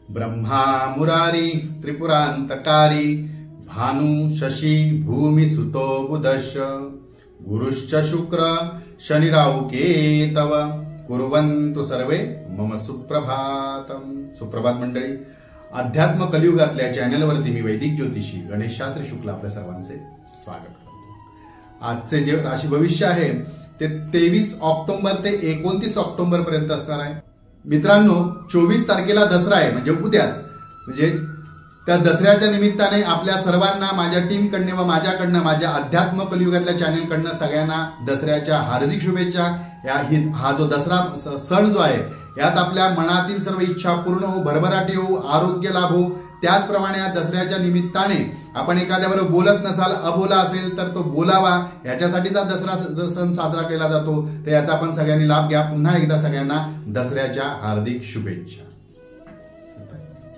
ब्रह्मा मुरारी त्रिपुरांतकारी भानु शशी भूमी सुतो बुधश्च गुरुश्च शुक्र शनिराहु केतव कुर्वन्तु सर्वे मम सुप्रभातम। सुप्रभात मंडळी, अध्यात्म कलियुगातल्या चॅनलवरती मी वैदिक ज्योतिषी गणेश शास्त्री शुक्ल आपल्या सर्वांचे स्वागत करतो। आजचे जे राशी भविष्य आहे ते 23 ऑक्टोबर ते 29 ऑक्टोबर पर्यंत असणार आहे। मित्रांनो, 24 तारखेला दसरा आहे, म्हणजे उद्याच, म्हणजे त्या दसऱ्याच्या निमित्ताने आपल्या सर्वांना माझ्या टीम कडनं व माझ्याकडनं, माझ्या अध्यात्म कलियुगातल्या चॅनल कडनं सगळ्यांना दसऱ्याच्या हार्दिक शुभेच्छा। हा जो दसरा सण जो आहे यात आपल्या मनातील सर्व इच्छा पूर्ण हो, भरभराटी हो, आरोग्य लाभो। त्याचप्रमाणे या दसऱ्याच्या निमित्ताने आपण एखाद्याबरोबर बोलत नसाल, अबोला असेल तर तो बोलावा, याच्यासाठीचा दसरा सण साजरा केला जातो। तर याचा आपण सगळ्यांनी लाभ घ्या। पुन्हा एकदा सगळ्यांना दसऱ्याच्या हार्दिक शुभेच्छा।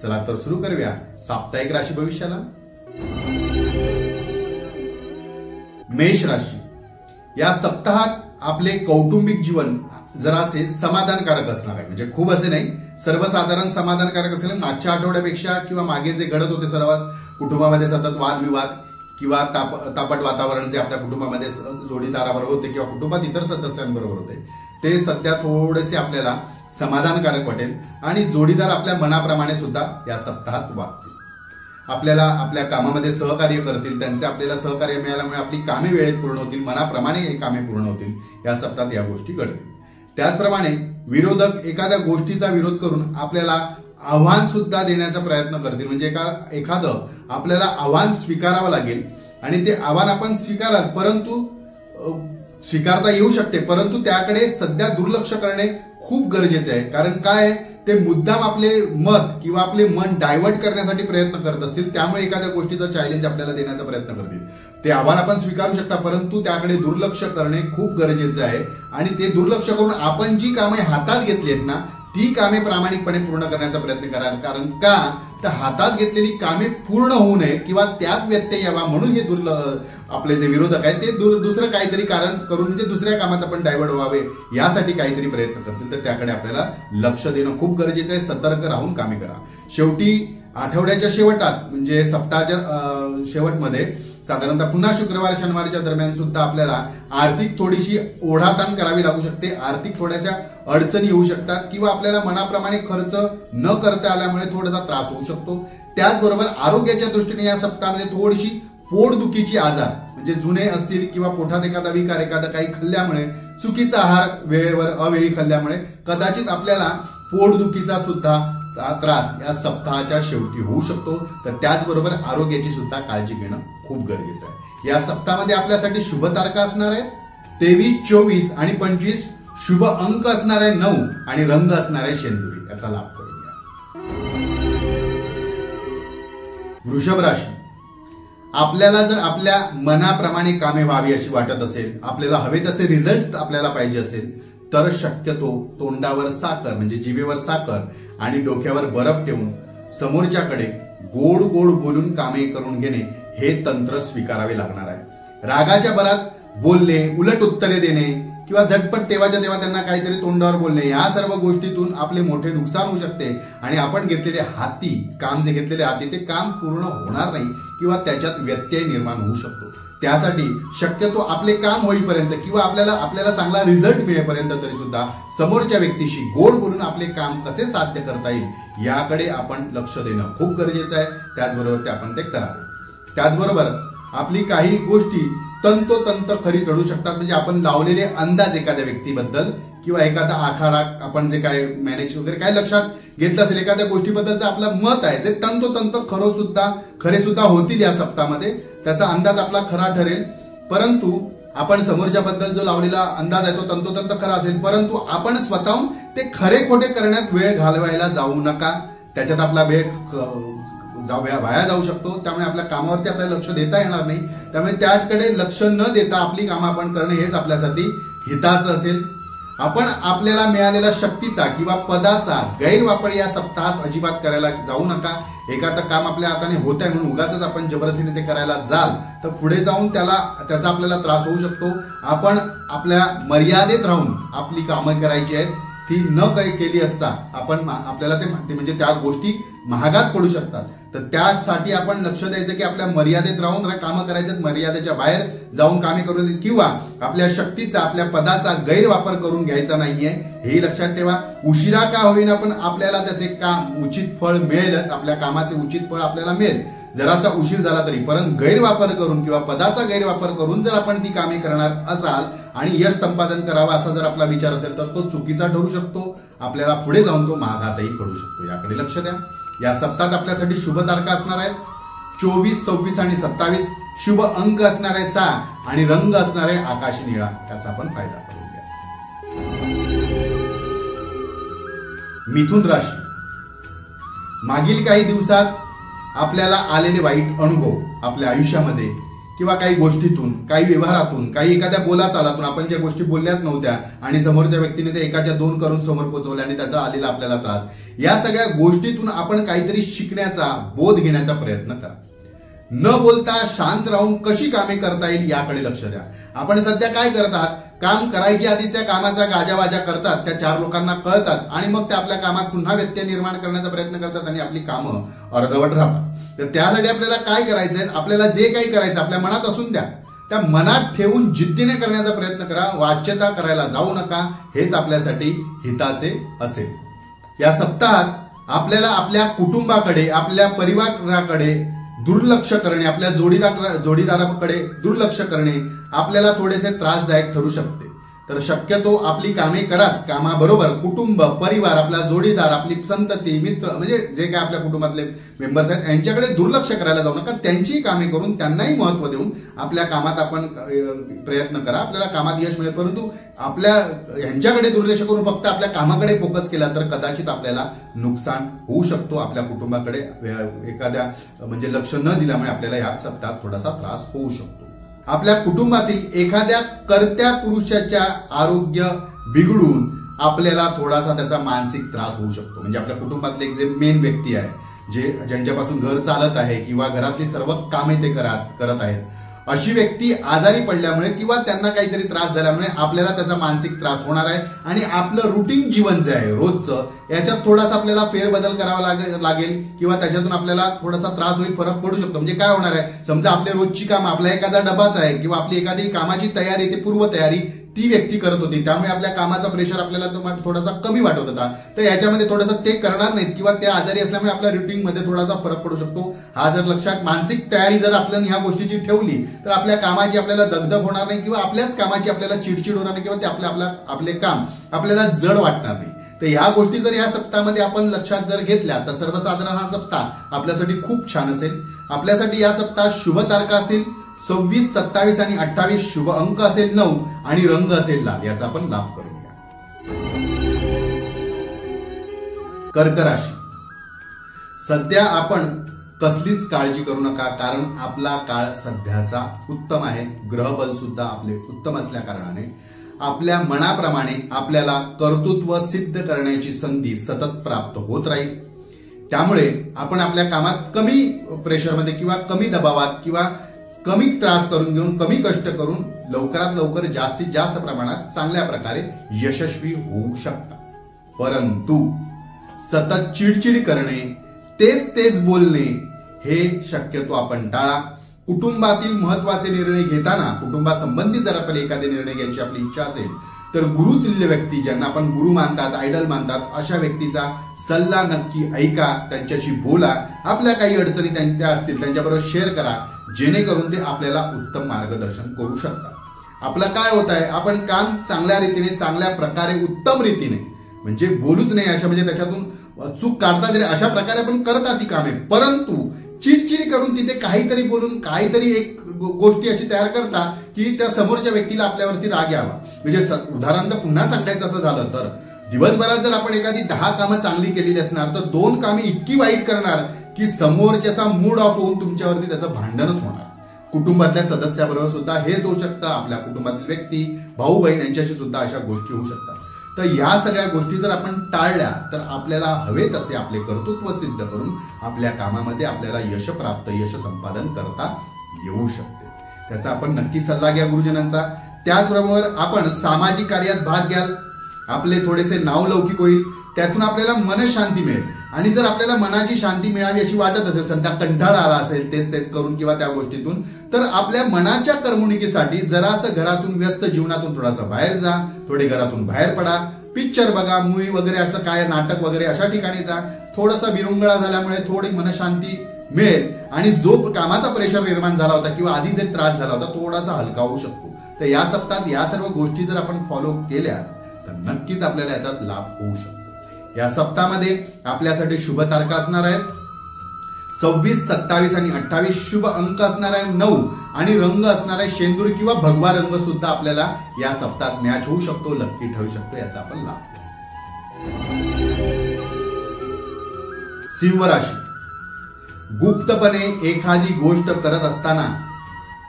चला तर सुरू करूया साप्ताहिक राशी भविष्याला। मेष राशी, या सप्ताहात आपले कौटुंबिक जीवन जरासे समाधानकारक असणार आहे, म्हणजे खूप असे नाही, सर्वसाधारण समाधानकारक असेल। मागच्या आठवड्यापेक्षा किंवा मागे जे घडत होते सर्वात कुटुंबामध्ये सतत वादविवाद किंवा तापट वातावरण जे आपल्या कुटुंबामध्ये जोडीदाराबरोबर होते किंवा कुटुंबात इतर सदस्यांबरोबर होते, ते सध्या थोडेसे आपल्याला समाधानकारक वाटेल आणि जोडीदार आपल्या मनाप्रमाणे सुद्धा या सप्ताहात वागतील। आपल्याला आपल्या कामामध्ये सहकार्य करतील, त्यांचे आपल्याला सहकार्य मिळाल्यामुळे आपली कामे वेळेत पूर्ण होतील, मनाप्रमाणे हे कामे पूर्ण होतील। या सप्ताहात या गोष्टी घडतील। त्याचप्रमाणे विरोधक एखाद्या गोष्टीचा विरोध करून आपल्याला आव्हान सुद्धा देण्याचा प्रयत्न करतील, म्हणजे एखादं आपल्याला आव्हान स्वीकारावं लागेल आणि ते आव्हान आपण स्वीकाराल, परंतु स्वीकारता येऊ शकते, परंतु त्याकडे सध्या दुर्लक्ष करणे खूप गरजेचे आहे। कारण काय, ते मुद्दाम आपले मत किंवा आपले मन डायव्हर्ट करण्यासाठी प्रयत्न करत असतील, त्यामुळे एखाद्या गोष्टीचा चॅलेंज आपल्याला देण्याचा प्रयत्न करतील। ते आव्हान आपण स्वीकारू शकता, परंतु त्याकडे दुर्लक्ष करणे खूप गरजेचे आहे आणि ते दुर्लक्ष करून आपण जी कामे हातात घेतली आहेत ना, ती कामे प्रामाणिकपणे पूर्ण करण्याचा प्रयत्न करा। कारण का, तर हातात घेतलेली कामे पूर्ण होऊ नये किंवा त्यात व्यत्यय यावा म्हणून हे आपले जे विरोधक आहेत ते दुसरं काहीतरी कारण करून, म्हणजे दुसऱ्या कामात आपण डायव्हर्ट व्हावे यासाठी काहीतरी प्रयत्न करतील, तर त्याकडे आपल्याला लक्ष देणं खूप गरजेचं आहे। सतर्क राहून कामे करा। शेवटी आठवड्याच्या शेवटात, म्हणजे सप्ताहाच्या शेवटमध्ये साधारणतः पुन्हा शुक्रवार शनिवारच्या दरम्यान सुद्धा आपल्याला आर्थिक थोडीशी ओढाताण करावी लागू शकते, आर्थिक थोड्याशा अडचणी येऊ शकतात किंवा आपल्याला मनाप्रमाणे खर्च न करता आल्यामुळे थोडासा त्रास होऊ शकतो। त्याचबरोबर आरोग्याच्या दृष्टीने या सप्ताहामध्ये थोडीशी पोटदुखीची आजार, म्हणजे जुने असतील किंवा पोटात एखादा विकार, एखादा काही खाल्ल्यामुळे, चुकीचा आहार वेळेवर अवेळी खाल्ल्यामुळे कदाचित आपल्याला पोटदुखीचा सुद्धा त्रास या सप्ताहाच्या शेवटी होऊ शकतो। तर त्याचबरोबर आरोग्याची सुद्धा काळजी घेणं खूप गरजेचं आहे। या सप्ताहामध्ये आपल्यासाठी शुभ तारखा असणार आहेत 23, 24 आणि 25। शुभ अंक असणार आहे 9 आणि रंग असणार आहे शेंदुरी। याचा लाभ करून घ्या। वृषभ राशी, आपल्याला जर आपल्या मनाप्रमाणे कामे व्हावी अशी वाटत असेल, आपल्याला हवे तसे रिझल्ट आपल्याला पाहिजे असेल, तर शक्यतो तोंडावर साखर, म्हणजे जिभेवर साखर आणि डोक्यावर बर्फ ठेवून समोरच्याकडे गोड गोड बोलून कामे करून घेणे हे तंत्र स्वीकारावे लागणार आहे। रागाच्या भरात बोलणे, उलट उत्तरे देणे किंवा झटपट तेव्हाच्या तेव्हा त्यांना काहीतरी तोंडावर बोलणे, या सर्व गोष्टीतून आपले मोठे नुकसान होऊ शकते आणि आपण घेतलेले काम ते काम पूर्ण होणार नाही किंवा त्याच्यात व्यत्यय निर्माण होऊ शकतो। त्यासाठी शक्यतो आपले काम होईपर्यंत किंवा आपल्याला चांगला रिझल्ट मिळेपर्यंत तरी सुद्धा समोरच्या व्यक्तीशी गोड बोलून आपले काम कसे साध्य करता येईल याकडे आपण लक्ष देणं खूप गरजेचं आहे। त्याचबरोबर ते आपण करावे। त्याचबरोबर आपली काही गोष्टी तंतोतंत खरी ठरू शकतात, म्हणजे आपण लावलेले अंदाज एखाद्या व्यक्तीबद्दल किंवा एखादा आखाडा, आपण जे काय मॅनेज वगैरे काय लक्षात घेतलं असेल, एखाद्या गोष्टीबद्दलचं आपलं मत आहे जे तंतोतंत खरे सुद्धा होतील या सप्ताहामध्ये, त्याचा अंदाज आपला खरा ठरेल। परंतु आपण समोरच्याबद्दल जो लावलेला अंदाज आहे तो तंतोतंत खरा असेल, परंतु आपण स्वतःहून ते खरे खोटे करण्यात वेळ घालवायला जाऊ नका, त्याच्यात आपला वेळ वाया जाऊ शकतो। त्यामुळे आपल्या कामावरती आपल्याला लक्ष देता येणार नाही। त्यामुळे त्याकडे लक्ष न देता आपली कामं आपण करणे हेच आपल्यासाठी हिताचं असेल। आपण आपल्याला मिळालेला शक्तीचा किंवा पदाचा गैरवापर या सप्ताहात अजिबात करायला जाऊ नका. एखादं काम आपल्या हाताने होत आहे म्हणून उगाच आपण जबरदस्तीने ते करायला जाल तर पुढे जाऊन त्याचा आपल्याला त्रास होऊ शकतो. आपण आपल्या मर्यादेत राहून आपली कामं करायची आहेत. ती न काही केली असता आपण आपल्याला ते म्हणजे त्या गोष्टी महागात पडू शकतात. तर त्यासाठी आपण लक्ष द्यायचं की आपल्या मर्यादेत राहून कामं करायचं, मर्यादेच्या बाहेर जाऊन कामे करू नये किंवा आपल्या शक्तीचा आपल्या पदाचा गैरवापर करून घ्यायचा नाहीये, हे लक्षात ठेवा. उशिरा का होईना पण आपल्याला त्याचे काम उचित फळ मिळेलच. आपल्या कामाचे उचित फळ आपल्याला मिळेल, जरासा उशीर झाला तरी. परंतु गैरवापर करून किंवा पदाचा गैरवापर करून जर आपण ती कामे करणार असाल आणि यश संपादन करावं असा जर आपला विचार असेल तर तो चुकीचा ठरू शकतो. आपल्याला पुढे जाऊन तो महागातही पडू शकतो. याकडे लक्ष द्या. या सप्ताहात आपल्यासाठी शुभ तारखा असणार आहेत 24, 26 आणि 27. शुभ अंक असणार आहे 6 आणि रंग असणार आहे आकाशी निळा. त्याचा आपण फायदा करून घ्या. मिथुन राशी, मागील काही दिवसात आपल्याला आलेले वाईट अनुभव आपल्या आयुष्यामध्ये किंवा काही गोष्टीतून, काही व्यवहारातून, काही एखाद्या बोलाचालातून आपण ज्या गोष्टी बोलल्याच नव्हत्या आणि समोरच्या व्यक्तीने ते एकाच्या 2 करून समोर पोहोचवल्या आणि त्याचा आलेला आपल्याला त्रास, या सगळ्या गोष्टीतून आपण काहीतरी शिकण्याचा, बोध घेण्याचा प्रयत्न करा. न बोलता शांत राहून कशी कामे करता येईल याकडे लक्ष द्या. आपण सध्या काय करत आहात, काम करायच्या आधी त्या कामाचा गाजावाजा करतात, त्या 4 लोकांना कळतात आणि मग ते आपल्या कामात पुन्हा व्यत्यय निर्माण करण्याचा प्रयत्न करतात आणि आपली कामं अर्धवट राहतात. तर त्यासाठी आपल्याला काय करायचंय, आपल्याला जे काही करायचं आपल्या मनात असून द्या. त्या मनात ठेवून जिद्दीने करण्याचा प्रयत्न करा. वाच्यता करायला जाऊ नका. हेच आपल्यासाठी हिताचे असेल. या सप्ताहात आपल्याला आपल्या कुटुंबाकडे, आपल्या परिवाराकडे दुर्लक्ष करणे, आपल्या जोडीदाराकडे दुर्लक्ष करणे आपल्याला थोडेसे त्रासदायक ठरू शकते. तर शक्यतो आपली कामे कराच. कामाबरोबर कुटुंब, परिवार, आपला जोडीदार, आपली संतती, मित्र म्हणजे जे काय आपल्या कुटुंबातले मेंबर्स आहेत यांच्याकडे दुर्लक्ष करायला जाऊ नका. त्यांची कामे करून त्यांनाही महत्व देऊन आपल्या कामात आपण प्रयत्न करा. आपल्याला कामात यश मिळेल. परंतु आपल्या ह्यांच्याकडे दुर्लक्ष करून फक्त आपल्या कामाकडे फोकस केला तर कदाचित आपल्याला नुकसान होऊ शकतो. आपल्या कुटुंबाकडे एखाद्या म्हणजे लक्ष न दिल्यामुळे आपल्याला या सप्ताहात थोडासा त्रास होऊ शकतो. आपल्या कुटुंबातील एखाद्या कर्त्या पुरुषाच्या आरोग्य बिघडून आपल्याला थोडासा त्याचा मानसिक त्रास होऊ शकतो. म्हणजे आपल्या कुटुंबातले एक जे मेन व्यक्ती आहे, ज्यांच्यापासून घर चालत आहे किंवा घरातली सर्व कामे ते करत आहेत, अशी व्यक्ती आजारी पडल्यामुळे किंवा त्यांना काहीतरी त्रास झाल्यामुळे आपल्याला त्याचा मानसिक त्रास होणार आहे आणि आपलं रुटीन जीवन जे आहे रोजचं, याच्यात थोडासा आपल्याला फेरबदल करावा लागेल किंवा त्याच्यातून आपल्याला थोडासा त्रास होईल, फरक पडू शकतो. म्हणजे काय होणार आहे, समजा आपली रोजची काम, आपला एखादा डबाच आहे किंवा आपली एखादी कामाची तयारी, ती पूर्वतयारी ती व्यक्ती करत होती, त्यामुळे आपल्या कामाचा प्रेशर आपल्याला थोडासा कमी वाटत होता. तर याच्यामध्ये थोडंसं ते करणार नाहीत किंवा ते आजारी असल्यामुळे आपल्या रुटीनमध्ये थोडासा फरक पडू शकतो. हा जर लक्षात, मानसिक तयारी जर आपण ह्या गोष्टीची ठेवली तर आपल्या कामाची आपल्याला दगदग होणार नाही किंवा आपल्याच कामाची आपल्याला चिडचिड होणार नाही किंवा ते आपले काम आपल्याला जड वाटणार नाही. तर ह्या गोष्टी जर या सप्ताहामध्ये आपण लक्षात जर घेतल्या तर सर्वसाधारण हा सप्ताह आपल्यासाठी खूप छान असेल. आपल्यासाठी या सप्ताहात शुभ तारखा असतील 26, 27 आणि 28. शुभ अंक असेल 9 आणि रंग असेल लाल. याचा आपण लाभ करून घ्या. कर्क राशी, सध्या आपण कसलीच काळजी करू नका, कारण आपला काळ सध्याचा उत्तम आहे. ग्रहबल सुद्धा आपले उत्तम असल्या कारणाने आपल्या मनाप्रमाणे आपल्याला कर्तृत्व सिद्ध करण्याची संधी सतत प्राप्त होत राहील. त्यामुळे आपण आपल्या कामात कमी प्रेशरमध्ये किंवा कमी दबावात किंवा कमी त्रास करून घेऊन, कमी कष्ट करून लवकरात लवकर जास्तीत जास्त प्रमाणात चांगल्या प्रकारे यशस्वी होऊ शकता. परंतु सतत चिडचिड करणे, तेच बोलणे हे शक्यतो आपण टाळा. कुटुंबातील महत्वाचे निर्णय घेताना, कुटुंबासंबंधी जर आपल्याला एखादे निर्णय घ्यायची आपली इच्छा असेल तर गुरुतुल्य व्यक्ती, ज्यांना आपण गुरु मानतात, आयडल मानतात, अशा व्यक्तीचा सल्ला नक्की ऐका, त्यांच्याशी बोला. आपल्या काही अडचणी त्यांच्या असतील त्यांच्याबरोबर शेअर करा, जेणेकरून ते आपल्याला उत्तम मार्गदर्शन करू शकतात. आपलं काय होत आहे, आपण काम चांगल्या रीतीने, चांगल्या प्रकारे, उत्तम रीतीने, म्हणजे बोलूच नाही अशा, म्हणजे त्याच्यातून चूक काढता जरी अशा प्रकारे आपण करता ती कामे, परंतु चिडचिड करून तिथे काहीतरी बोलून काहीतरी एक गोष्टी अशी तयार करता की त्या समोरच्या व्यक्तीला आपल्यावरती राग यावा. म्हणजे उदाहरण तर पुन्हा सांगायचं असं झालं तर दिवसभरात जर आपण एखादी 10 कामं चांगली केलेली असणार तर 2 कामे इतकी वाईट करणार की समोरच्याचा मूड ऑफ होऊन तुमच्यावरती त्याचं भांडणच होणार. कुटुंबातल्या सदस्याबरोबर सुद्धा हेच होऊ शकतं. आपल्या कुटुंबातील व्यक्ती, भाऊ बहीण यांच्याशी सुद्धा अशा गोष्टी होऊ शकतात. तर ह्या सगळ्या गोष्टी जर आपण टाळल्या तर आपल्याला हवे तसे आपले कर्तृत्व सिद्ध करून आपल्या कामामध्ये आपल्याला यश संपादन करता येऊ शकते. त्याचा आपण नक्की सल्ला घ्या गुरुजनांचा. त्याचबरोबर आपण सामाजिक कार्यात भाग घ्याल, आपले थोडेसे नावलौकिक होईल, त्यातून आपल्याला मनशांती मिळेल. आणि जर आपल्याला मनाची शांती मिळावी अशी वाटत असेल, समजा कंटाळा आला असेल तेच करून किंवा त्या गोष्टीतून, तर आपल्या मनाच्या करमणुकीसाठी जरासं घरातून व्यस्त जीवनातून थोडासा बाहेर जा, थोडे घरातून बाहेर पडा, पिक्चर बघा, मूवी वगैरे, असं काय नाटक वगैरे अशा ठिकाणी जा. थोडासा विरंगुळा झाल्यामुळे थोडी मनशांती मिळेल आणि जो कामाचा प्रेशर निर्माण झाला होता किंवा आधी जे त्रास झाला होता थोडासा हलका होऊ शकतो. तर या सप्ताहात या सर्व गोष्टी जर आपण फॉलो केल्या तर नक्कीच आपल्याला याचा लाभ होऊ शकतो. या सप्ताहामध्ये आपल्यासाठी शुभ तारखा असणार आहेत 26, 27 आणि 28. शुभ अंक असणार आहे 9 आणि रंग असणार आहे शेंदूर किंवा भगवा रंग सुद्धा आपल्याला या सप्ताहात मॅच होऊ शकतो, लक्की ठरू शकतो. याचा आपण लाभ घेऊ. सिंह राशी, गुप्तपणे एखादी गोष्ट करत असताना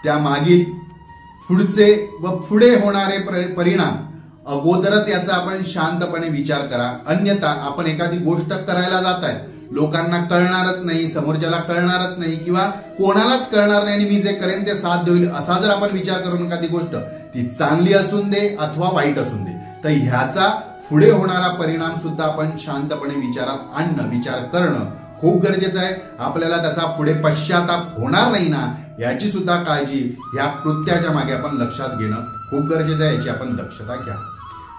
त्या मागील पुढचे व पुढे होणारे परिणाम अगोदरच याचा आपण शांतपणे विचार करा. अन्यथा आपण एखादी गोष्ट करायला जाताय, लोकांना कळणारच नाही, समोरच्याला कळणारच नाही किंवा कोणालाच कळणार नाही आणि मी जे करेन ते साध्य होईल असा जर आपण विचार करून एखादी गोष्ट, ती चांगली असून दे अथवा वाईट असून दे, तर ह्याचा पुढे होणारा परिणाम सुद्धा आपण शांतपणे विचारात आणणं, विचार करणं खूप गरजेचं आहे. आपल्याला त्याचा पुढे पश्चाताप होणार नाही ना याची सुद्धा काळजी या कृत्याच्या मागे आपण लक्षात घेणं खूप गरजेचं आहे. याची आपण दक्षता घ्या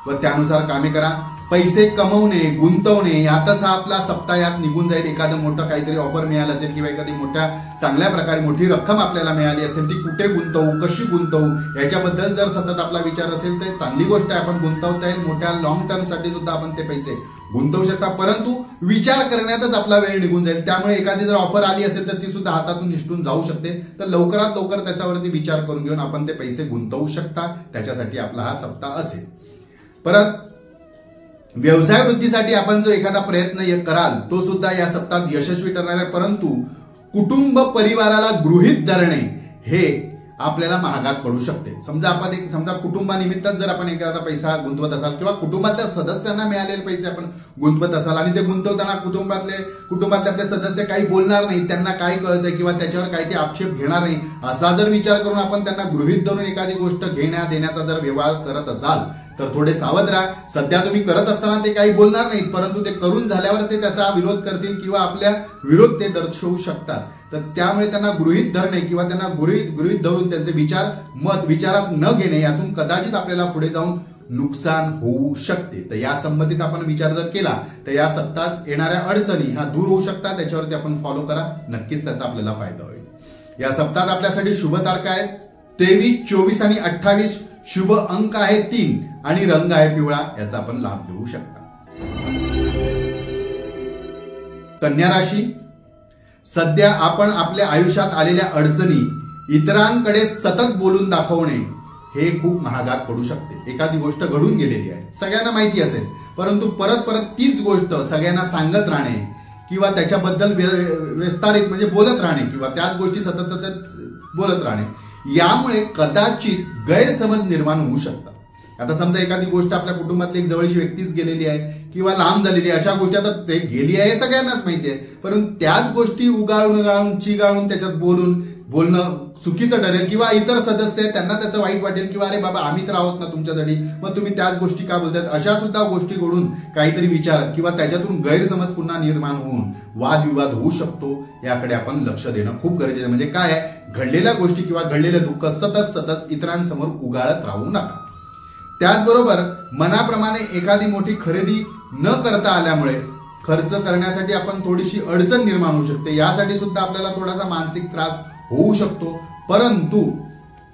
व त्यानुसार कामे करा. पैसे कमवणे, गुंतवणे यातच हा आपला सप्ताह यात निघून जाईल. एखादं मोठं काहीतरी ऑफर मिळालं असेल किंवा एखादी मोठ्या चांगल्या प्रकारे मोठी रक्कम आपल्याला मिळाली असेल, ती कुठे गुंतवू, कशी गुंतवू याच्याबद्दल जर सतत आपला विचार असेल तर चांगली गोष्ट आहे. आपण गुंतवता येईल, मोठ्या लॉंग टर्म साठी सुद्धा आपण ते पैसे गुंतवू शकता, परंतु विचार करण्यातच आपला वेळ निघून जाईल. त्यामुळे एखादी जर ऑफर आली असेल तर ती सुद्धा हातातून निसटून जाऊ शकते. तर लवकरात लवकर त्याच्यावरती विचार करून घेऊन आपण ते पैसे गुंतवू शकता. त्याच्यासाठी आपला हा सप्ताह असेल. परत व्यवसाय वृद्धीसाठी आपण जो एखादा प्रयत्न कराल तो सुद्धा या सप्ताहात यशस्वी ठरणार आहे. परंतु कुटुंब परिवाराला गृहीत धरणे हे आपल्याला महागात पडू शकते. समजा कुटुंबानिमित्त जर आपण एखादा पैसा गुंतवत असाल किंवा कुटुंबातल्या सदस्यांना मिळालेले पैसे आपण गुंतवत असाल आणि ते गुंतवताना कुटुंबातले आपले सदस्य काही बोलणार नाही, त्यांना काय कळतंय किंवा त्याच्यावर काही ते आक्षेप घेणार नाही असा जर विचार करून आपण त्यांना गृहीत धरून एखादी गोष्ट घेण्या देण्याचा जर व्यवहार करत असाल तर थोडे सावध राहा. सध्या तुम्ही करत असताना ते काही बोलणार नाहीत, परंतु ते करून झाल्यावर ते त्याचा विरोध करतील किंवा आपल्या विरोध ते दर्शवू शकतात. तर त्यामुळे त्यांना गृहीत धरणे किंवा त्यांना गृहीत धरून त्यांचे विचारात न घेणे यातून कदाचित आपल्याला पुढे जाऊन नुकसान होऊ शकते. तर या संबंधित आपण विचार जर केला तर या सप्ताहात येणाऱ्या अडचणी ह्या दूर होऊ शकतात. त्याच्यावरती आपण फॉलो करा, नक्कीच त्याचा आपल्याला फायदा होईल. या सप्ताहात आपल्यासाठी शुभ तारखा आहेत 23, 24 आणि 28. शुभ अंक आहे 3 आणि रंग आहे पिवळा. याचा आपण लाभ घेऊ शकता. कन्या राशी, सध्या आपण आपल्या आयुष्यात आलेल्या अडचणी इतरांकडे सतत बोलून दाखवणे हे खूप महागात पडू शकते. एखादी गोष्ट घडून गेलेली आहे, सगळ्यांना माहिती असेल, परंतु परत तीच गोष्ट सगळ्यांना सांगत राहणे किंवा त्याच्याबद्दल विस्तारित म्हणजे बोलत राहणे किंवा त्याच गोष्टी सतत बोलत राहणे यामुळे कदाचित गैरसमज निर्माण होऊ शकतात. आता समजा एखादी गोष्ट आपल्या कुटुंबातली एक जवळची व्यक्तीच गेलेली आहे किंवा लांब झालेली आहे, अशा गोष्टी आता ते गेली आहे सगळ्यांनाच माहिती आहे, परंतु त्याच गोष्टी उगाळून चिगाळून त्याच्यात बोलणं चुकीचं ठरेल किंवा इतर सदस्य आहेत त्यांना त्याचं वाईट वाटेल किंवा अरे बाबा आम्ही तर आहोत ना तुमच्यासाठी, मग तुम्ही त्याच गोष्टी का बोलतायत, अशा सुद्धा गोष्टी घडून काहीतरी विचार किंवा त्याच्यातून गैरसमज पुन्हा निर्माण होऊन वादविवाद होऊ शकतो. याकडे आपण लक्ष देणं खूप गरजेचं आहे. म्हणजे काय आहे, घडलेल्या गोष्टी किंवा घडलेलं दुःख सतत इतरांसमोर उगाळत राहू नका. त्याचबरोबर मनाप्रमाणे एखादी मोठी खरेदी न करता आल्यामुळे खर्च करण्यासाठी आपण थोडीशी अडचण निर्माण होऊ शकते. यासाठी सुद्धा आपल्याला थोडासा मानसिक त्रास होऊ शकतो. परंतु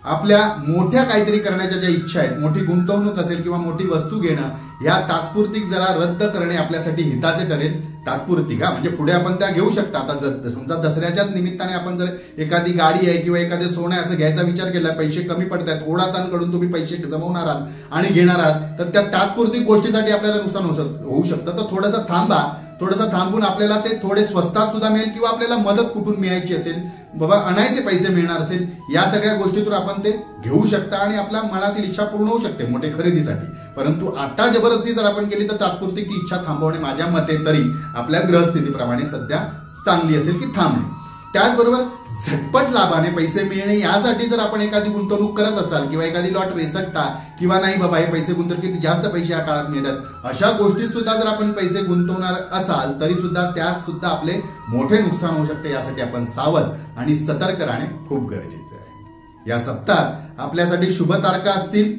आपल्या मोठ्या काहीतरी करण्याच्या ज्या इच्छा आहेत, मोठी गुंतवणूक असेल किंवा मोठी वस्तू घेणं, या तात्पुरती जरा रद्द करणे आपल्यासाठी हिताचे ठरेल. तात्पुरती का म्हणजे पुढे आपण त्या घेऊ शकता. आता समजा दसऱ्याच्याच निमित्ताने आपण जर एखादी गाडी आहे किंवा एखादे सोनं असं घ्यायचा विचार केला, पैसे कमी पडतात, ओढाताणकडून तुम्ही पैसे जमवणार आहात आणि घेणार आहात, तर त्या तात्पुरती गोष्टीसाठी आपल्याला नुकसान होऊ शकतं. तर थोडंसं थांबा, थोडंसं थांबून आपल्याला ते थोडे स्वस्तात सुद्धा मिळेल किंवा आपल्याला मदत कुठून मिळायची असेल, बाबा आणायचे पैसे मिळणार असेल, या सगळ्या गोष्टीतून आपण ते घेऊ शकता आणि आपल्या मनातील इच्छा पूर्ण होऊ शकते मोठे खरेदीसाठी. परंतु आता जबरदस्ती जर आपण केली तर तात्पुरती ती इच्छा थांबवणे माझ्या मते तरी आपल्या ग्रहस्थितीप्रमाणे सध्या चांगली असेल की थांबणे. त्याचबरोबर झटपट लाभाने पैसे मिळणे यासाठी जर आपण एखादी गुंतवणूक करत असाल किंवा एखादी लॉटरी सट्टा किंवा नाही बाबा हे पैसे गुंतवून किती जास्त पैसे या काळात मिळतात, अशा गोष्टीत सुद्धा जर आपण पैसे गुंतवणार असाल तरी सुद्धा त्यात सुद्धा आपले मोठे नुकसान होऊ शकते. यासाठी आपण सावध आणि सतर्क राहणे खूप गरजेचे आहे. या सप्ताहात आपल्यासाठी शुभ तारखा असतील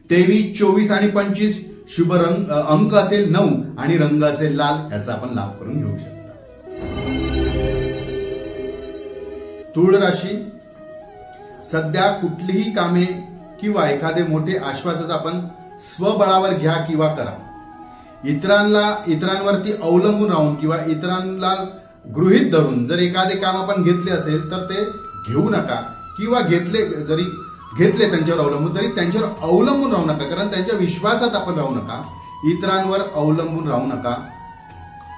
23, 24 आणि 25. शुभ अंक असेल 9 आणि रंग असेल लाल. याचा आपण लाभ करून घेऊ शकतो. तुळ राशी, सध्या कुठलीही कामे किंवा एखादे मोठे आश्वासन आपण स्वबळावर घ्या किंवा करा. इतरांवरती अवलंबून राहून किंवा इतरांना गृहीत धरून जर एखादे काम आपण घेतले असेल तर ते घेऊ नका किंवा घेतले त्यांच्यावर अवलंबून तरी त्यांच्यावर अवलंबून राहू नका, कारण त्यांच्या विश्वासात आपण राहू नका. इतरांवर अवलंबून राहू नका.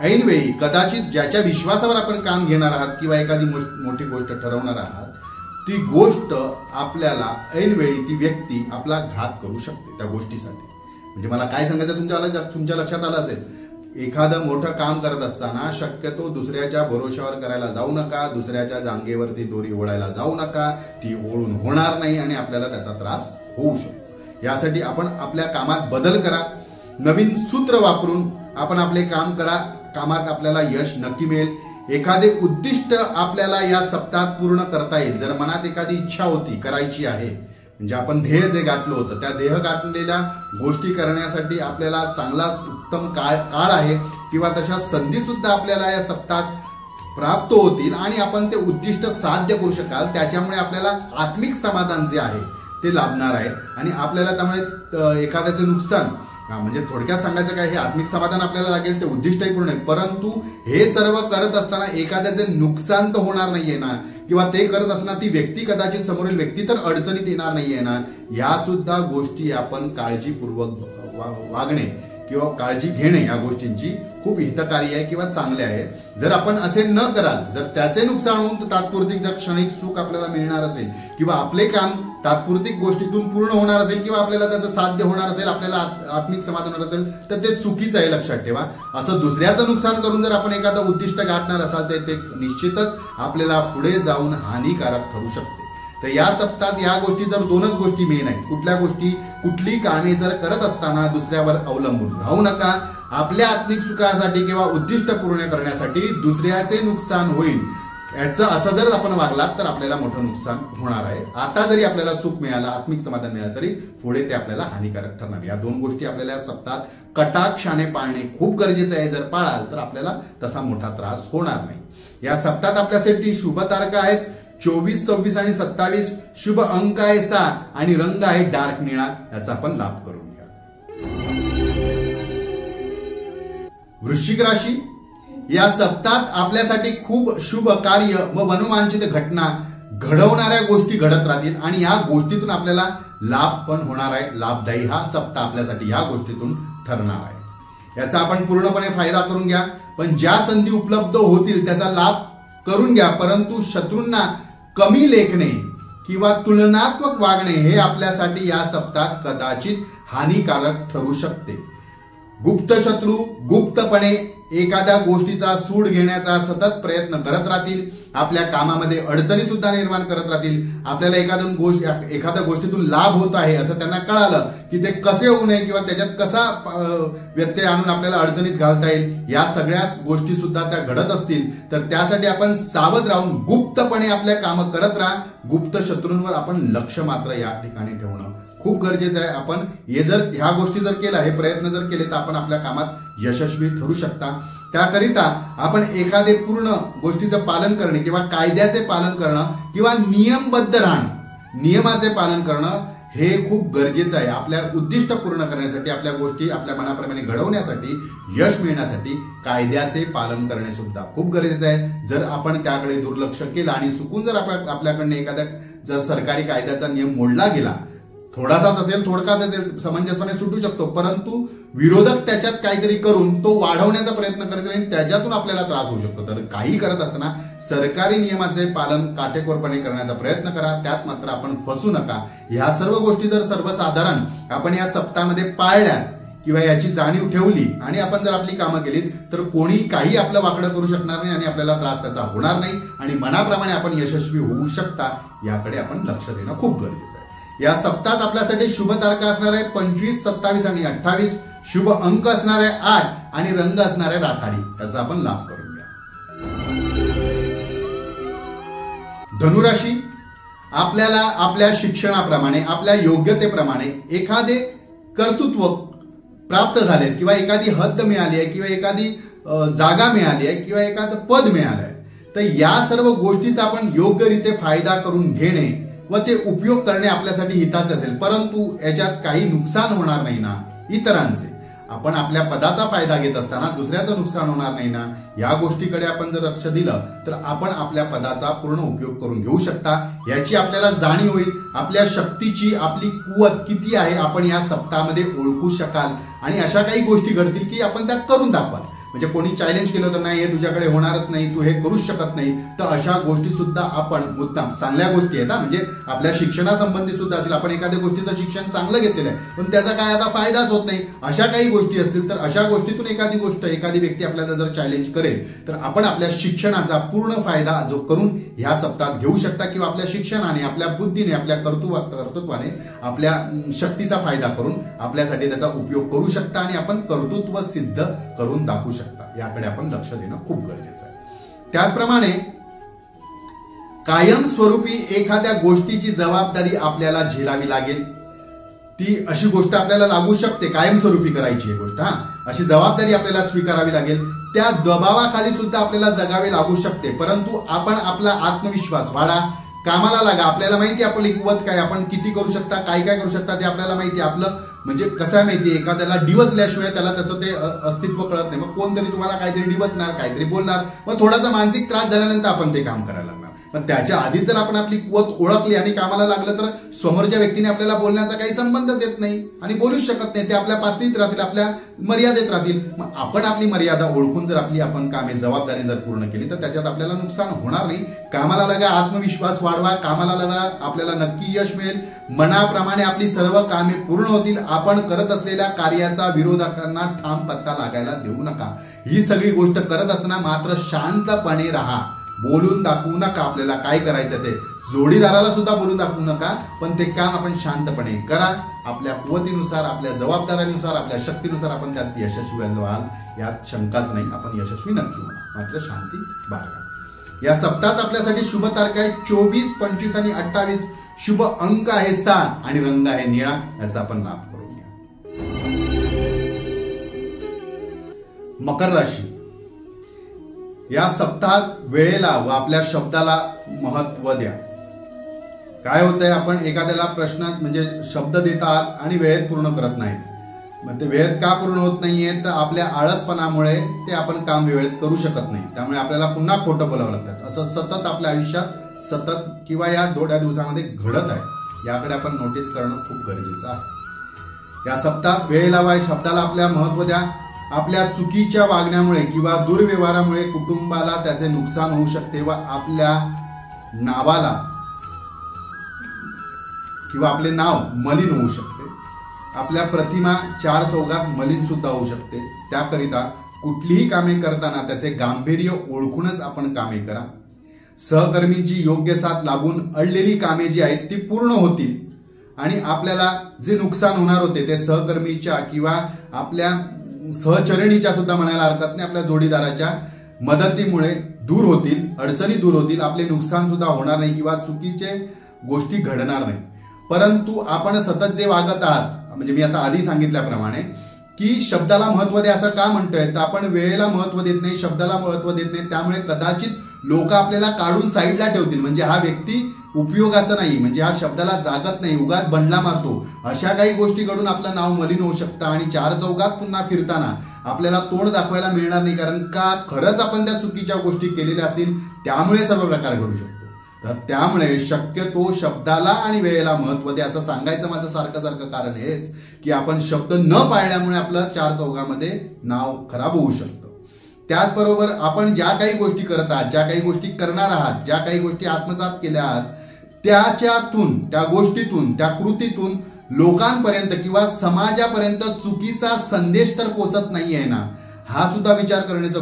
ऐनवेळी कदाचित ज्याच्या विश्वासावर आपण काम घेणार आहात किंवा एखादी मोठी गोष्ट ठरवणार आहात ती गोष्ट आपल्याला ऐनवेळी ती व्यक्ती आपला घात करू शकते त्या गोष्टीसाठी. म्हणजे मला काय सांगायचं तुमच्या लक्षात आलं असेल, एखादं मोठं काम करत असताना शक्यतो दुसऱ्याच्या भरोशावर करायला जाऊ नका, दुसऱ्याच्या जांगेवरती दोरी ओढायला जाऊ नका. ती ओढून होणार नाही आणि आपल्याला त्याचा त्रास होऊ शकतो. यासाठी आपण आपल्या कामात बदल करा. नवीन सूत्र वापरून आपण आपले काम करा. कामात आपल्याला यश नक्की मिळेल. एखादे उद्दिष्ट आपल्याला या सप्ताहात पूर्ण करता येईल. जर मनात एखादी इच्छा होती करायची आहे, म्हणजे आपण ध्येय जे गाठलं होतं त्या ध्येय गाठलेल्या गोष्टी करण्यासाठी आपल्याला चांगलाच उत्तम काळ आहे किंवा तशा संधी सुद्धा आपल्याला या सप्ताहात प्राप्त होतील आणि आपण ते उद्दिष्ट साध्य करू शकाल. त्याच्यामुळे आपल्याला आत्मिक समाधान जे आहे ते लाभणार आहे आणि आपल्याला त्यामुळे एखाद्याचे नुकसान म्हणजे थोडक्यात सांगायचं काय, हे आत्मिक समाधान आपल्याला लागेल, ते उद्दिष्टही पूर्ण आहे. परंतु हे सर्व करत असताना एखाद्याचे नुकसान तर होणार नाहीये ना, किंवा ते करत असताना ती व्यक्ती कदाचित समोरील व्यक्ती तर अडचणीत येणार नाहीये ना, या सुद्धा गोष्टी आपण काळजीपूर्वक वागणे किंवा काळजी घेणे या गोष्टींची खूप हितकारी आहे किंवा चांगले आहे. जर आपण असे न कराल, जर त्याचे नुकसान होऊन तात्पुरती जर क्षणिक सुख आपल्याला मिळणार असेल किंवा आपले काम तात्पुरती गोष्टीतून पूर्ण होणार असेल किंवा आपल्याला त्याचं साध्य होणार असेल, आपल्याला आत्मिक समाधान होणार असेल, तर ते चुकीचं आहे. लक्षात ठेवा. असं दुसऱ्याचं नुकसान करून जर आपण एखादं उद्दिष्ट गाठणार असाल तर ते निश्चितच आपल्याला पुढे जाऊन हानिकारक ठरू शकते. तर या सप्ताहात या गोष्टी जर दोनच गोष्टी मेन आहेत. कुठल्या गोष्टी, कुठली कामे जर करत असताना दुसऱ्यावर अवलंबून राहू नका. आपल्या आत्मिक सुखासाठी किंवा उद्दिष्ट पूर्ण करण्यासाठी दुसऱ्याचे नुकसान होईल याचं असं जर आपण वागलात तर आपल्याला मोठं नुकसान होणार आहे. आता जरी आपल्याला सुख मिळालं, आत्मिक समाधान मिळालं, तरी पुढे ते आपल्याला हानिकारक ठरणार. या दोन गोष्टी आपल्याला या सप्ताहात कटाक्षाने पाळणे खूप गरजेचं आहे. जर पाळाल तर आपल्याला तसा मोठा त्रास होणार नाही. या सप्ताहात आपल्यासाठी शुभ तारखा आहेत 24, 26 आणि 27. शुभ अंक आहे 6 आणि रंग आहे डार्क निळा. याचा आपण लाभ करून घ्या. वृश्चिक राशी, या सप्ताहात आपल्यासाठी खूप शुभ कार्य व मनोवांछित घटना घडवणाऱ्या गोष्टी घडत राहतील आणि या गोष्टीतून आपल्याला लाभ पण होणार आहे. लाभदायी हा सप्ताह आपल्यासाठी या गोष्टीतून ठरणार आहे. याचा आपण पूर्णपणे फायदा करून घ्या. पण ज्या संधी उपलब्ध होतील त्याचा लाभ करून घ्या. परंतु शत्रूंना कमी लेखणे किंवा तुलनात्मक वागणे हे आपल्यासाठी या सप्ताहात कदाचित हानिकारक ठरू शकते. गुप्त शत्रू गुप्तपणे एखाद्या गोष्टीचा सूड घेण्याचा सतत प्रयत्न करत राहतील. आपल्या कामामध्ये अडचणी सुद्धा निर्माण करत राहतील. आपल्याला एखाद्या गोष्टीतून लाभ होत आहे असं त्यांना कळालं की ते कसे होऊ नये किंवा त्याच्यात कसा व्यत्यय आणून आपल्याला अडचणीत घालता येईल, या सगळ्या गोष्टी सुद्धा त्या घडत असतील. तर त्यासाठी आपण सावध राहून गुप्तपणे आपल्या कामं करत राहा. गुप्त शत्रूंवर आपण लक्ष मात्र या ठिकाणी ठेवणं खूप गरजेचं आहे. आपण ह्या गोष्टी जर केल्या, हे प्रयत्न जर केले तर आपण आपल्या कामात यशस्वी ठरू शकता. त्याकरिता आपण एखादे पूर्ण गोष्टीचं पालन करणे किंवा कायद्याचे पालन करणं किंवा नियमबद्ध राहणं, नियमाचे पालन करणं हे खूप गरजेचं आहे. आपल्या उद्दिष्ट पूर्ण करण्यासाठी, आपल्या गोष्टी आपल्या मनाप्रमाणे घडवण्यासाठी, यश मिळण्यासाठी कायद्याचे पालन करणे सुद्धा खूप गरजेचं आहे. जर आपण त्याकडे दुर्लक्ष केलं आणि चुकून जर आपल्याकडनं एखाद्या जर सरकारी कायद्याचा नियम मोडला गेला थोडासाच असेल, थोडकाच असेल, समंजसपणे सुटू शकतो, परंतु विरोधक त्याच्यात काहीतरी करून तो वाढवण्याचा प्रयत्न करत नाही, त्याच्यातून आपल्याला त्रास होऊ शकतो. तर काही करत असताना सरकारी नियमाचे पालन काटेकोरपणे करण्याचा प्रयत्न करा, त्यात मात्र आपण फसू नका. ह्या सर्व गोष्टी जर सर्वसाधारण आपण या सप्ताहामध्ये पाळल्या किंवा याची जाणीव ठेवली आणि आपण जर आपली कामं केली तर कोणी काही आपलं वाकडं करू शकणार नाही आणि आपल्याला त्रास त्याचा होणार नाही आणि मनाप्रमाणे आपण यशस्वी होऊ शकता. याकडे आपण लक्ष देणं खूप गरजेचं आहे. या सप्ताहात आपल्यासाठी शुभ तारखा असणार आहे 25, 27 आणि 28. शुभ अंक असणार आहे 8 आणि रंग असणार आहे राखाडी. त्याचा आपण लाभ करून घ्या. धनुराशी, आपल्याला आपल्या शिक्षणाप्रमाणे, आपल्या योग्यतेप्रमाणे एखादे कर्तृत्व प्राप्त झाले किंवा एखादी हद्द मिळाली आहे किंवा एखादी जागा मिळाली आहे किंवा एखादं पद मिळालं आहे, तर या सर्व गोष्टीचा आपण योग्यरीत्या फायदा करून घेणे व ते उपयोग करणे आपल्यासाठी हिताचे असेल. परंतु याच्यात काही नुकसान होणार नाही ना इतरांचे. आपण आपल्या पदाचा फायदा घेत असताना दुसऱ्याचं नुकसान होणार नाही ना, या गोष्टीकडे आपण जर लक्ष दिलं तर आपण आपल्या पदाचा पूर्ण उपयोग करून घेऊ शकता. याची आपल्याला जाणीव होईल. आपल्या शक्तीची, आपली कुवत किती आहे आपण या सप्ताहामध्ये ओळखू शकाल आणि अशा काही गोष्टी घडतील की आपण त्या करून दाखवाल. म्हणजे कोणी चॅलेंज केलं तर नाही, हे तुझ्याकडे होणारच नाही, तू हे करूच शकत नाही, तर अशा गोष्टी सुद्धा आपण मुद्दाम, चांगल्या गोष्टी आहेत ना, म्हणजे आपल्या शिक्षणासंबंधी सुद्धा असेल, आपण एखाद्या गोष्टीचं शिक्षण चांगलं घेतलेलं आहे पण त्याचा काय आता फायदाच होत नाही, अशा काही गोष्टी असतील तर अशा गोष्टीतून एखादी गोष्ट, एखादी व्यक्ती आपल्याला जर चॅलेंज करेल तर आपण आपल्या शिक्षणाचा पूर्ण फायदा जो करून ह्या सप्ताहात घेऊ शकता किंवा आपल्या शिक्षणाने, आपल्या बुद्धीने, आपल्या कर्तृत्वाने, आपल्या शक्तीचा फायदा करून आपल्यासाठी त्याचा उपयोग करू शकता आणि आपण कर्तृत्व सिद्ध करून दाखवू शकता. याकडे आपण लक्ष देणं खूप गरजेचं आहे. त्याचप्रमाणे कायमस्वरूपी एखाद्या गोष्टीची जबाबदारी आपल्याला झेलावी लागेल. ती अशी गोष्ट आपल्याला लागू शकते, कायमस्वरूपी करायची गोष्ट, अशी जबाबदारी आपल्याला स्वीकारावी लागेल. त्या दबावाखाली सुद्धा आपल्याला जगावे लागू शकते. परंतु आपण आपला आत्मविश्वास वाढा, कामाला लागा. आपल्याला माहिती आपली कुवत काय, आपण किती करू शकता, काय काय करू शकता ते आपल्याला माहिती. आपलं म्हणजे कसं आहे माहिती, एखाद्याला डिवचल्याशिवाय त्याला त्याचं ते अस्तित्व कळत नाही. मग कोणतरी तुम्हाला काहीतरी डिवचणार, काहीतरी बोलणार, मग थोडासा मानसिक त्रास झाल्यानंतर आपण ते काम करायला लागणार. पण त्याच्या आधी जर आपण आपली कुवत ओळखली आणि कामाला लागलं तर समोरच्या व्यक्तीने आपल्याला बोलण्याचा काही संबंधच येत नाही आणि बोलूच शकत नाही. ते आपल्या पातळीत राहतील, आपल्या मर्यादेत राहतील. मग आपण आपली मर्यादा ओळखून जर आपली आपण कामे, जबाबदारी जर पूर्ण केली तर त्याच्यात आपल्याला नुकसान होणार नाही. कामाला लागा, आत्मविश्वास वाढवा, कामाला लागा, आपल्याला नक्की यश मिळेल. मनाप्रमाणे आपली सर्व कामे पूर्ण होतील. आपण करत असलेल्या कार्याचा विरोधकांना ठाम पत्ता लागायला देऊ नका. ही सगळी गोष्ट करत असताना मात्र शांतपणे राहा. बोलून दाखवू नका आपल्याला काय करायचं ते. जोडीदाराला सुद्धा बोलून दाखवू नका, पण ते काम आपण शांतपणे करा. आपल्या कुवतीनुसार, आपल्या जबाबदारीनुसार, आपल्या शक्तीनुसार आपण त्यात यशस्वी व्हाल, यात शंकाच नाही. आपण यशस्वी नक्की होणार, मात्र शांती बाळगा. या सप्ताहात आपल्यासाठी शुभ तारखा आहे 24, 25 आणि 28. शुभ अंक आहे 7 आणि रंग आहे निळा. याचा आपण लाभ करून घ्या. मकर राशी, या सप्ताहात वेळेला व आपल्या शब्दाला महत्व द्या. काय होतंय, आपण एखाद्याला प्रश्न म्हणजे शब्द देतात आणि वेळेत पूर्ण करत नाहीत. मग ते वेळेत का पूर्ण होत नाहीये, तर आपल्या आळसपणामुळे ते आपण काम वेळेत करू शकत नाही. त्यामुळे आपल्याला पुन्हा खोटं बोलावं लागतं. असं सतत आपल्या आयुष्यात सतत किंवा या थोड्या दिवसामध्ये घडत आहे. याकडे आपण नोटीस करणं खूप गरजेचं आहे. या सप्ताहात वेळेला व शब्दाला आपल्या महत्व द्या. आपल्या चुकीच्या वागण्यामुळे किंवा दुर्व्यवहारामुळे कुटुंबाला त्याचे नुकसान होऊ शकते व आपल्या नावाला किंवा आपले नाव मलिन होऊ शकते. आपल्या प्रतिमा चार चौघात मलिन सुद्धा होऊ शकते. त्याकरिता कुठलीही कामे करताना त्याचे गांभीर्य ओळखूनच आपण कामे करा. सहकर्मींची योग्य साथ लागून अडलेली कामे जी आहेत ती पूर्ण होतील आणि आपल्याला जे नुकसान होणार होते ते सहकर्मीच्या किंवा आपल्या सहचरणीच्या सुद्धा म्हणायला हरकत नाही, आपल्या जोडीदाराच्या मदतीमुळे दूर होतील, अडचणी दूर होतील. आपले नुकसान सुद्धा होणार नाही किंवा चुकीचे गोष्टी घडणार नाही. परंतु आपण सतत जे वागत आहात, म्हणजे मी आता आधी सांगितल्याप्रमाणे की शब्दाला महत्व द्या असं का म्हणतोय, तर आपण वेळेला महत्व देत नाही, शब्दाला महत्व देत नाही. त्यामुळे कदाचित लोक आपल्याला काढून साईडला ठेवतील. म्हणजे हा व्यक्ती उपयोगाचा नाही, म्हणजे हा शब्दाला जागत नाही, उगाच बंडला मारतो. अशा काही गोष्टी घडून आपलं नाव मलिन होऊ शकतं आणि चार चौघात पुन्हा फिरताना आपल्याला तोंड दाखवायला मिळणार नाही. कारण का, खरंच आपण त्या चुकीच्या गोष्टी केलेल्या असतील त्यामुळे सर्व प्रकार घडू शकतो. तर त्यामुळे शक्यतो शब्दाला आणि वेळेला महत्व द्या असं सांगायचं माझं सारखं सारखं कारण हेच की आपण शब्द न पाळल्यामुळे आपलं चार चौघामध्ये नाव खराब होऊ शकतं. त्याचबरोबर आपण ज्या काही गोष्टी करत आहात, ज्या काही गोष्टी करणार आहात, ज्या काही गोष्टी आत्मसात केल्या आहात, त्याच्यातून, त्या गोष्टीतून, त्या कृतीतून लोकांपर्यंत किंवा समाजापर्यंत चुकीचा संदेश तर पोचत नाहीये ना, हा सुद्धा विचार करण्याची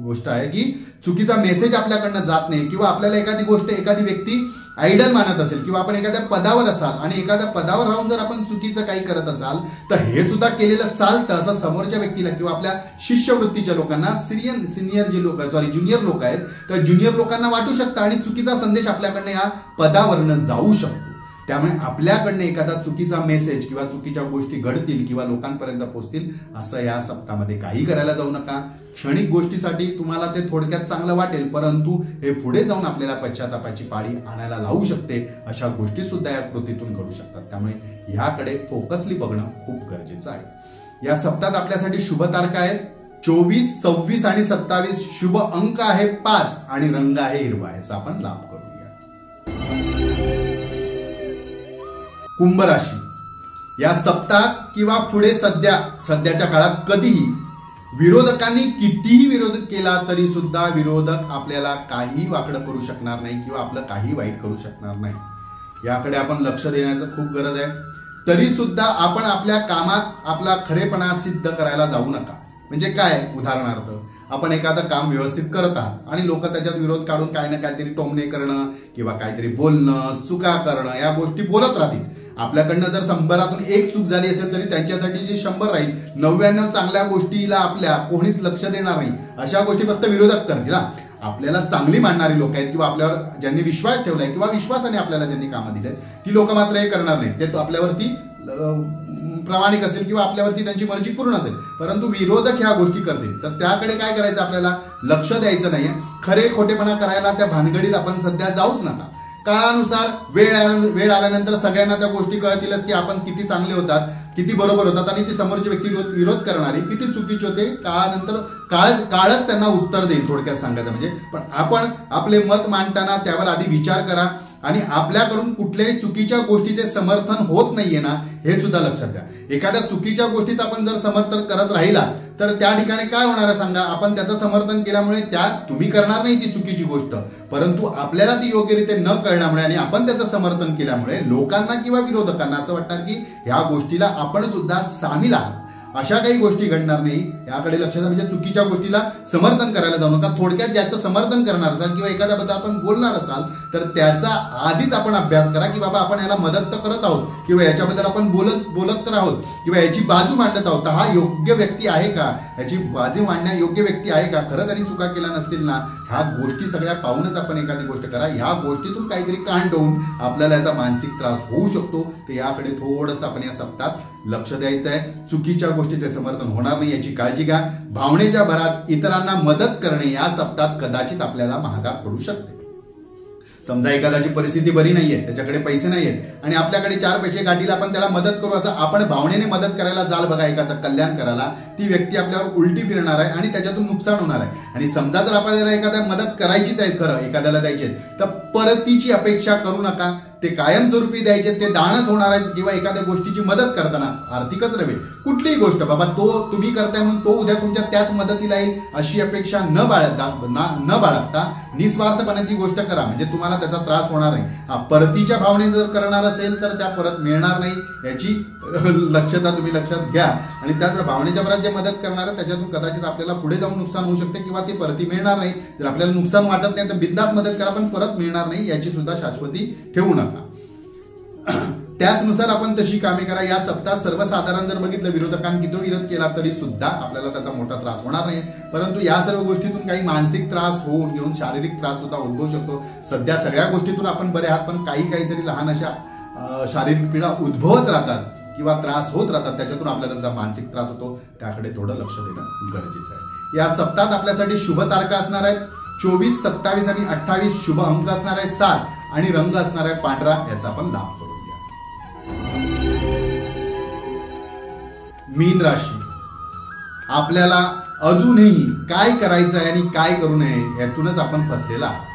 गोष्ट आहे की चुकीचा मेसेज आपल्याकडनं जात नाही किंवा आपल्याला एखादी गोष्ट, एखादी व्यक्ती आयडल मानत असेल किंवा आपण एखाद्या पदावर असाल आणि एखाद्या पदावर राहून जर आपण चुकीचं काही करत असाल तर हे सुद्धा केलेलं चालतं असं समोरच्या व्यक्तीला किंवा आपल्या शिष्यवृत्तीच्या लोकांना, ज्युनियर लोक आहेत तर ज्युनियर लोकांना वाटू शकतं आणि चुकीचा संदेश आपल्याकडनं या पदावरनं जाऊ शकतो. त्यामुळे आपल्याकडनं एखादा चुकीचा मेसेज किंवा चुकीच्या गोष्टी घडतील किंवा लोकांपर्यंत पोहोचतील असं या सप्ताहामध्ये काही करायला जाऊ नका. क्षणिक गोष्टीसाठी तुम्हाला ते थोडक्यात चांगलं वाटेल, परंतु हे पुढे जाऊन आपल्याला पश्चातापाची पाळी आणायला लावू शकते. अशा गोष्टी सुद्धा या कृतीतून घडू शकतात. त्यामुळे ह्याकडे फोकसली बघणं खूप गरजेचं आहे. या सप्ताहात आपल्यासाठी शुभ तारखा आहेत 24, 26 आणि 27. शुभ अंक आहे 5 आणि रंग आहे हिरवा. याचा आपण लाभ करूया. कुंभ राशी, या सप्ताहात किंवा पुढे सध्याच्या काळात कधीही विरोधकांनी कितीही विरोध केला तरी सुद्धा विरोधक आपल्याला काही वाकडं करू शकणार नाही किंवा आपलं काही वाईट करू शकणार नाही. याकडे आपण लक्ष देण्याचं खूप गरज आहे. तरी सुद्धा आपण आपल्या कामात आपला खरेपणा सिद्ध करायला जाऊ नका. म्हणजे काय, उदाहरणार्थ आपण एखादं काम व्यवस्थित करत आहात आणि लोक त्याच्यात विरोध काढून काही ना काहीतरी टोमणे करणं किंवा काहीतरी बोलणं, चुका करणं या गोष्टी बोलत राहतील. आपल्याकडनं जर 100तून 1 चूक झाली असेल तरी त्यांच्यासाठी जे 100 राहील, 99 चांगल्या गोष्टीला आपल्या कोणीच लक्ष देणार नाही. अशा गोष्टी फक्त विरोधक करतील. आपल्याला चांगली मानणारी लोक आहेत किंवा आपल्यावर ज्यांनी विश्वास ठेवलाय किंवा विश्वासाने आपल्याला ज्यांनी कामं दिलेत ती लोक मात्र हे करणार नाही. ते आपल्यावरती प्रामाणिक असेल किंवा आपल्यावरती त्यांची मर्जी पूर्ण असेल, परंतु विरोधक ह्या गोष्टी करतील. तर त्याकडे काय करायचं, आपल्याला लक्ष द्यायचं नाहीये. खरे खोटेपणा करायला त्या भानगडीत आपण सध्या जाऊच नका. काळानुसार वेळ आल्यानंतर सगळ्यांना त्या गोष्टी कळतीलच की आपण किती चांगले होतात, किती बरोबर होतात आणि ती समोरची व्यक्ती विरोध करणारी किती चुकीचे होते. काळच त्यांना उत्तर देईल. थोडक्यात सांगायचं म्हणजे, पण आपण आपले मत मांडताना त्यावर आधी विचार करा आणि आपल्याकडून कुठल्याही चुकीच्या गोष्टीचे समर्थन होत नाहीये ना, हे सुद्धा लक्षात घ्या. एखाद्या चुकीच्या गोष्टीचं आपण जर समर्थन करत राहिला तर त्या ठिकाणी काय होणार आहे सांगा. आपण त्याचं समर्थन केल्यामुळे तुम्ही करणार नाही ती चुकीची गोष्ट, परंतु आपल्याला ती योग्यरीत्या न कळल्यामुळे आणि आपण त्याचं समर्थन केल्यामुळे लोकांना किंवा विरोधकांना असं वाटणार की ह्या गोष्टीला आपण सुद्धा सामील आहात. अशा काही गोष्टी घडणार नाही. याकडे लक्ष द्या. म्हणजे चुकीच्या गोष्टीला समर्थन करायला जाऊ नका. थोडक्यात ज्याचं समर्थन करणार असाल किंवा एखाद्याबद्दल आपण बोलणार असाल तर त्याचा आधीच आपण अभ्यास करा की बाबा आपण याला मदत तर करत आहोत किंवा याच्याबद्दल आपण बोलत तर आहोत किंवा याची बाजू मांडत आहोत. हा योग्य व्यक्ती आहे का, याची बाजू मांडण्या योग्य व्यक्ती आहे का, खरंच त्यांनी चुका केल्या नसतील ना, ह्या गोष्टी सगळ्या पाहूनच आपण एखादी गोष्ट करा. ह्या गोष्टीतून काहीतरी कांड होऊन आपल्याला याचा मानसिक त्रास होऊ शकतो. तर याकडे थोडंसं आपण या सप्ताहात लक्ष द्यायचं आहे. चुकीच्या गोष्टीचे समर्थन होणार नाही याची काळजी घ्या. भावनेच्या भरात इतरांना मदत करणे या सप्ताहात कदाचित आपल्याला महागात पडू शकते. समजा एखाद्याची परिस्थिती बरी नाहीये, त्याच्याकडे पैसे नाहीयेत आणि आपल्याकडे 4 पैसे गाठीला आपण त्याला मदत करू असं आपण भावनेने मदत करायला जाल बघा, एकाचं कल्याण करायला, ती व्यक्ती आपल्यावर उलटी फिरणार आहे आणि त्याच्यातून नुकसान होणार आहे. आणि समजा जर आपल्याला एखाद्या मदत करायचीच आहे, खरं एखाद्याला द्यायची तर परतीची अपेक्षा करू नका. ते कायमस्वरूपी द्यायचे, ते दानच होणार आहे किंवा एखाद्या गोष्टीची मदत करताना आर्थिकच नव्हे कुठलीही गोष्ट बाबा तो तुम्ही करताय म्हणून तो उद्या तुमच्या त्याच मदतीला येईल अशी अपेक्षा न बाळगता निस्वार्थपणे ती गोष्ट करा. म्हणजे तुम्हाला त्याचा त्रास होणार नाही. परतीच्या भावने जर करणार असेल तर त्या परत मिळणार नाही याची लक्षात घ्या. आणि त्याच भावनेच्या भरात जे मदत करणार आहे त्याच्यातून कदाचित आपल्याला पुढे जाऊन नुकसान होऊ शकते किंवा ती परती मिळणार नाही. जर आपल्याला नुकसान वाटत नाही तर बिंदास मदत करा, पण परत मिळणार नाही याची सुद्धा शाश्वती ठेवू नका. त्याचनुसार आपण तशी कामे करा. या सप्ताहात सर्वसाधारण जर बघितलं विरोधकांनी किती विरोध केला तरी सुद्धा आपल्याला त्याचा मोठा त्रास होणार नाही. परंतु या सर्व गोष्टीतून काही मानसिक त्रास होऊन घेऊन शारीरिक त्रास सुद्धा उद्भवू शकतो. सध्या सगळ्या गोष्टीतून आपण बरे आहात, पण काहीतरी लहान अशा शारीरिक पीडा उद्भवत राहतात किंवा त्रास होत राहतात. त्याच्यातून आपल्याला त्याचा मानसिक त्रास होतो. त्याकडे थोडं लक्ष देणं गरजेचं आहे. या सप्ताहात आपल्यासाठी शुभ तारखा असणार आहेत 24, 27 आणि 28. शुभ अंक असणार आहे 7 आणि रंग असणार आहे पांढरा. याचा आपण लाभ करूया. मीन राशी, आपल्याला अजूनही काय करायचं आहे आणि काय करू नये यातूनच आपण फसलेला आहात.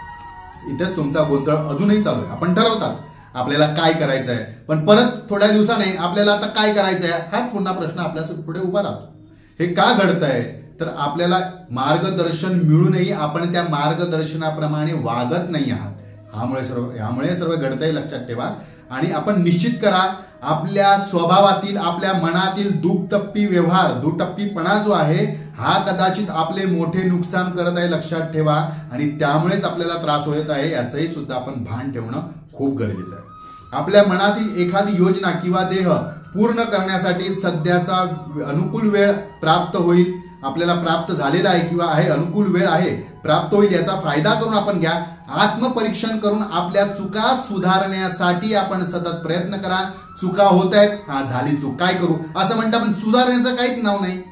इथेच तुमचा गोंधळ अजूनही चालू आहे. आपण ठरवतात आपल्याला काय करायचं आहे, पण परत थोड्या दिवसाने आपल्याला आता काय करायचं आहे हाच पुन्हा प्रश्न आपल्या पुढे उभा राहतो. हे का घडतंय तर आपल्याला मार्गदर्शन मिळूनही आपण त्या मार्गदर्शनाप्रमाणे वागत नाही आहात. यामुळे सर्व घडतंय, लक्षात ठेवा. आणि आपण निश्चित करा आपल्या स्वभावातील, आपल्या मनातील दुटप्पीपणा जो आहे हा कदाचित आपले मोठे नुकसान करत आहे, लक्षात ठेवा. आणि त्यामुळेच आपल्याला त्रास होत आहे याचंही सुद्धा आपण भान ठेवणं खूप गरजेचं आहे. आपल्या मनातील एखादी योजना किंवा देह पूर्ण करण्यासाठी सध्याचा अनुकूल वेळ प्राप्त होईल, आपल्याला प्राप्त झालेला आहे किंवा आहे, अनुकूल वेळ आहे, प्राप्त होईल, याचा फायदा करून आपण घ्या. आत्मपरीक्षण करून आपल्या चुका सुधारण्यासाठी आपण सतत प्रयत्न करा. चुका होत आहेत, हा झाली चूक, काय करू असं म्हणता, पण सुधारण्याचं काहीच नाव नाही.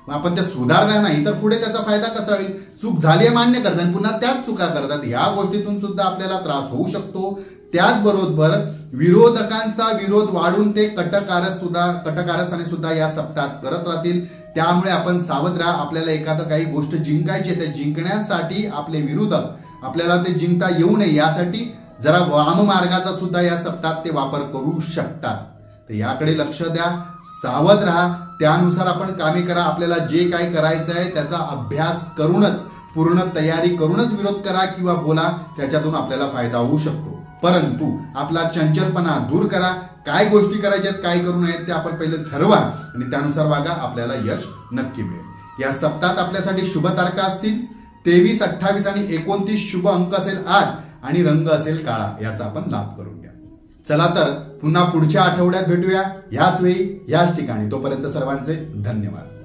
आपण त्या सुधारल्या नाही तर पुढे त्याचा फायदा कसा होईल. चूक झाली मान्य करतात आणि पुन्हा त्याच चुका करतात. या गोष्टीतून सुद्धा आपल्याला त्रास होऊ शकतो. त्याचबरोबर विरोधकांचा विरोध वाढून ते कटकारस्थाने सुद्धा या सप्ताहात करत राहतील. त्यामुळे आपण सावध राहा. आपल्याला एखादं काही गोष्ट जिंकायची आहे, त्या जिंकण्यासाठी आपले विरोधक आपल्याला ते जिंकता येऊ नये यासाठी जरा वाम मार्गाचा सुद्धा या सप्ताहात ते वापर करू शकतात. तर याकडे लक्ष द्या, सावध राहा, त्यानुसार आपण कामे करा. आपल्याला जे काय करायचं आहे त्याचा अभ्यास करूनच, पूर्ण तयारी करूनच विरोध करा किंवा बोला, त्याच्यातून आपल्याला फायदा होऊ शकतो. परंतु आपला चंचलपणा दूर करा. काय गोष्टी करायच्यात, काय करू नयेत ते आपण पहिले ठरवा आणि त्यानुसार वागा. आपल्याला यश नक्की मिळेल. या सप्ताहात आपल्यासाठी शुभ तारखा असतील 23, 28 आणि 29. शुभ अंक असेल 8 आणि रंग असेल काळा. याचा आपण लाभ करून घ्या. चला तर पुन्हा पुढच्या आठवड्यात भेटूया, याच वेळी याच ठिकाणी. तोपर्यंत सर्वांचे धन्यवाद.